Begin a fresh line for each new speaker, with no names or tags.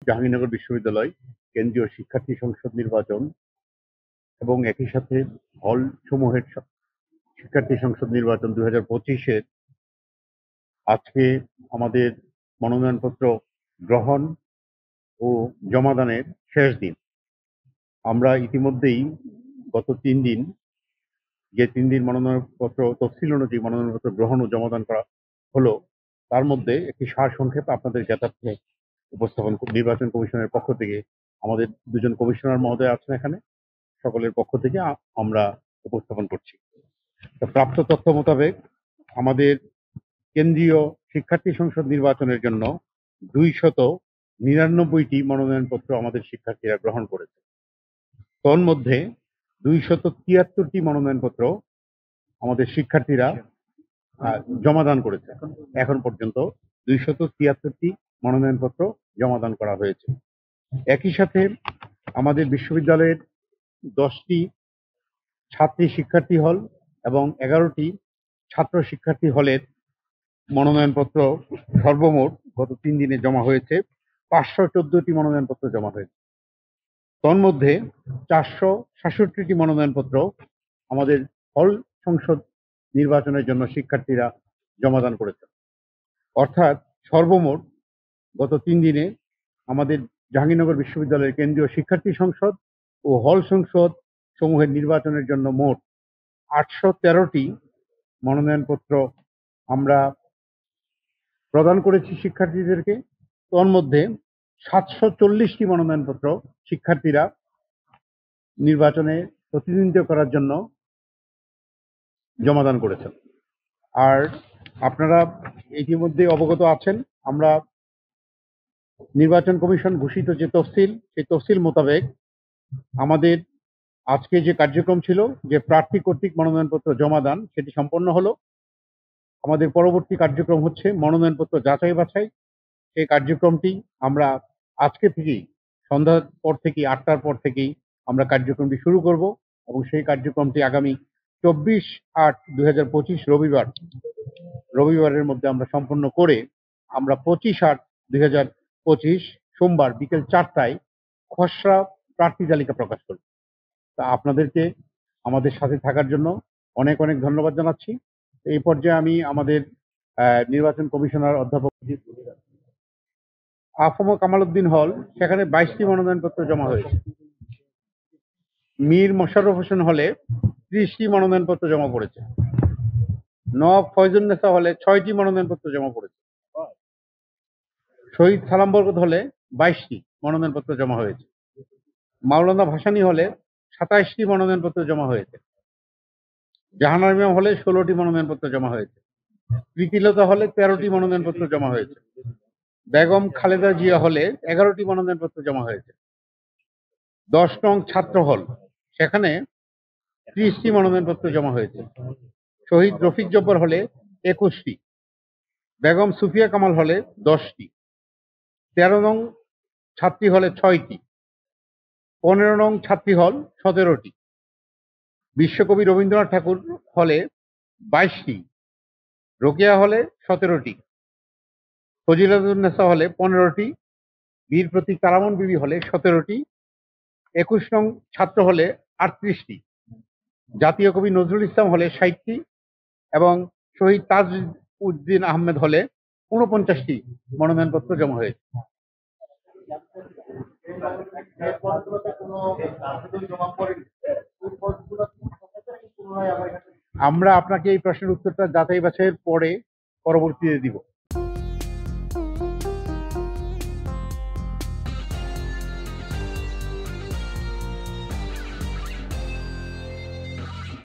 জাহাঙ্গীরনগর বিশ্ববিদ্যালয় কেন্দ্রীয় শিক্ষার্থী সংসদ নির্বাচন এবং একই সাথে হল সমূহের শিক্ষার্থী সংসদ নির্বাচন 2025-এর আজকে আমাদের মনোনয়নপত্র গ্রহণ ও জমাদানের শেষ দিন। আমরা ইতিমধ্যেই গত 3 দিন যে 3 দিন মনোনয়নপত্র তফসিল অনুযায়ী মনোনয়নপত্র গ্রহণ ও জমাদান করা হলো, তার মধ্যে একটি সারসংক্ষেপ আপনাদের জ্ঞাতার্থে উপস্থাপন নির্বাচন কমিশনের পক্ষ থেকে আমাদের দুজন কমিশনার মহোদয় আছেন এখানে, সকলের পক্ষ থেকে আমরা উপস্থাপন করছি। তো প্রাপ্ত তথ্য মোতাবেক আমাদের কেন্দ্রীয় শিক্ষার্থী সংসদ নির্বাচনের জন্য 299টি মনোনয়নপত্র আমাদের শিক্ষার্থীরা গ্রহণ করেছে। তন্মধ্যে 273টি মনোনয়নপত্র আমাদের শিক্ষার্থীরা জমাদান করেছে। এখন পর্যন্ত 273টি মনোনয়নপত্র জমাদান করা হয়েছে। একই সাথে আমাদের বিশ্ববিদ্যালয়ের 10টি ছাত্রী শিক্ষার্থী হল এবং 11টি ছাত্র শিক্ষার্থী হলের মনোনয়নপত্র সর্বমোট গত 3 দিনে জমা হয়েছে 514টি মনোনয়নপত্র জমা হয়েছে। তন্মধ্যে 466টি মনোনয়নপত্র আমাদের হল সংসদ নির্বাচনের জন্য শিক্ষার্থীরা জমাদান করেছে। অর্থাৎ সর্বমোট গত 3 দিনে আমাদের জাহাঙ্গীরনগর বিশ্ববিদ্যালয়ের কেন্দ্রীয় শিক্ষার্থী সংসদ ও হল সংসদ সমূহের নির্বাচনের জন্য মোট 813টি মনোনয়নপত্র আমরা প্রদান করেছি শিক্ষার্থীদেরকে। তন্মধ্যে 740টি মনোনয়নপত্র শিক্ষার্থীরা নির্বাচনে প্রতিনিধিত্ব করার জন্য জমাদান করেছেন। আর আপনারা ইতিমধ্যে অবগত আছেন, আমরা নির্বাচন কমিশন ঘোষিত যে তফসিল, সেই তফসিল মোতাবেক আমাদের আজকে যে কার্যক্রম ছিল, যে প্রার্থী কর্তৃক মনোনয়নপত্র জমাদান, সেটি সম্পন্ন হলো। আমাদের পরবর্তী কার্যক্রম হচ্ছে মনোনয়নপত্র যাচাই বাছাই। এই কার্যক্রমটি আমরা আজকে থেকেই সন্ধ্যার পর থেকে 8টার পর থেকেই আমরা কার্যক্রমটি শুরু করব এবং সেই কার্যক্রমটি আগামী 24/8/2025 রবিবারের মধ্যে আমরা সম্পন্ন করে আমরা 25/8/2025 সোমবার বিকেল 4টায় খসড়া প্রার্থী তালিকা প্রকাশ করব। তা আপনাদেরকে আমাদের সাথে থাকার জন্য অনেক অনেক ধন্যবাদ জানাচ্ছি। এই পর্যায়ে আমি আমাদের নির্বাচন কমিশনার অধ্যাপক আফম কামাল উদ্দিন হল, সেখানে 22টি মনোনয়নপত্র জমা হয়েছে। মীর মোশাররফ হোসেন হলে 30টি মনোনয়নপত্র জমা পড়েছে। নওয়াব ফয়জুন্নেসা হলে 6টি মনোনয়নপত্র জমা পড়েছে। শহীদ সালাম বরকত হলে 22টি মনোনয়নপত্র জমা হয়েছে। মাওলানা ভাসানী হলে 27টি মনোনয়নপত্র জমা হয়েছে। জাহানারা ইমাম হলে 16টি মনোনয়নপত্র জমা হয়েছে। প্রীতিলতা হলে 13টি মনোনয়নপত্র জমা হয়েছে। বেগম খালেদা জিয়া হলে 11টি মনোনয়নপত্র জমা হয়েছে। 10 নং ছাত্র হল, সেখানে 30টি মনোনয়নপত্র জমা হয়েছে। শহীদ রফিক জব্বার হলে 21টি। বেগম সুফিয়া কামাল হলে 10টি। 13 নং ছাত্রী হলে 6টি। 15 নং ছাত্রী হল 17টি। বিশ্বকবি রবীন্দ্রনাথ ঠাকুর হলে 22টি। রোকেয়া হলে 17টি। ফজিলাতুন্নেসা হলে 15টি। বীর প্রতীক তারামন বিবি হলে 17টি। 21 নং ছাত্র হলে 38টি। জাতীয় কবি নজরুল ইসলাম হলে 60টি এবং শহীদ তাজ উদ্দিন আহমেদ হলে 49টি মনোনয়নপত্র জমা হয়েছে। আমরা আপনাকে এই প্রশ্নের উত্তরটা যাচাই বাছাইয়ের পরে পরবর্তীতে দিব।